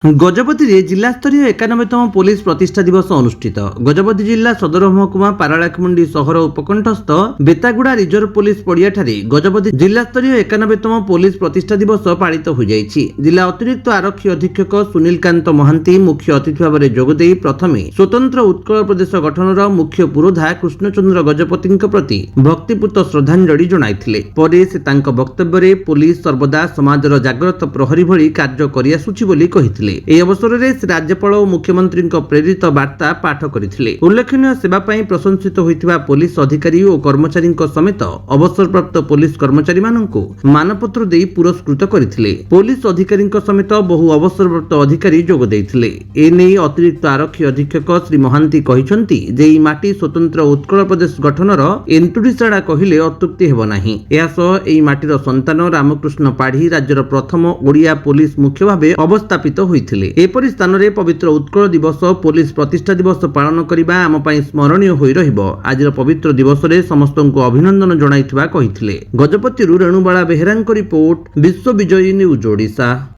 गजपति जिलास्तरीय 91तम पुलिस प्रतिष्ठा दिवस अनुष्ठित। गजपति जिला सदर महकुमा पारालाखमुंडी सहर उपकंठस्थ बेतागुड़ा रिजर्व पुलिस पड़िया गजपति जिलास्तरीय 91तम पुलिस प्रतिष्ठा दिवस पालित हो जाइछि। जिला अतिरिक्त आरक्षी अधीक्षक सुनील कांत महांती मुख्य अतिथि भाव में जोगदे प्रथमे स्वतंत्र उत्कल प्रदेश गठनर मुख्य पुरोधा कृष्णचंद्र गजपति प्रति भक्तिपूत श्रद्धांजलि जणाइथिले। परे से तांको वक्तव्य में पुलिस सर्वदा समाजर जाग्रत प्रहरी भली कार्य करिआसुछि बोली कहिथिले। ଏହି ଅବସରରେ ସେ ରାଜ୍ୟପାଳ ଓ ମୁଖ୍ୟମନ୍ତ୍ରୀଙ୍କ ପ୍ରେରିତ ବାର୍ତ୍ତା ପାଠ କରିଥିଲେ। ଉଲ୍ଲେଖନୀୟ ସେବା ପାଇଁ ପ୍ରଶଂସିତ ହୋଇଥିବା ପୋଲିସ ଅଧିକାରୀ ଓ କର୍ମଚାରୀଙ୍କ ସମେତ ଅବସରପ୍ରାପ୍ତ ପୋଲିସ କର୍ମଚାରୀମାନଙ୍କୁ ମାନପତ୍ର ଦେଇ ପୁରସ୍କୃତ କରିଥିଲେ। ପୋଲିସ ଅଧିକାରୀଙ୍କ ସମେତ ବହୁ ଅବସରପ୍ରାପ୍ତ ଅଧିକାରୀ ଯୋଗ ଦେଇଥିଲେ। ଏନେଇ ଅତିରିକ୍ତ ଆରକ୍ଷୀ ଅଧୀକ୍ଷକ ଶ୍ରୀ ମହାନ୍ତି କହିଛନ୍ତି ଯେ ଏହି ମାଟି ସ୍ୱତନ୍ତ୍ର ଉତ୍କଳ ପ୍ରଦେଶ ଗଠନର ଏନ୍ତୁଡ଼ିଶାଳା କହିଲେ ଅତ୍ୟୁକ୍ତି ହେବ ନାହିଁ। ଏହାସହ ଏହି ମାଟିର ସନ୍ତାନ ରାମକୃଷ୍ଣ ପାଢ଼ୀ ରାଜ୍ୟର ପ୍ରଥମ ଓଡ଼ିଆ ପୋଲିସ ମୁଖ୍ୟ ଭାବେ ଅବସ୍ଥାପିତ एपरि स्थान में पवित्र उत्कल दिवस पुलिस प्रतिष्ठा दिवस पालन करने आम स्मरणीय हो रहिबो। आज पवित्र दिवस रे समस्त को अभिनंदन जणाइथिबा कहिथिले। गजपति रेणुबाला बेहेरांक रिपोर्ट, विश्व विजयी न्यूज ओडिशा।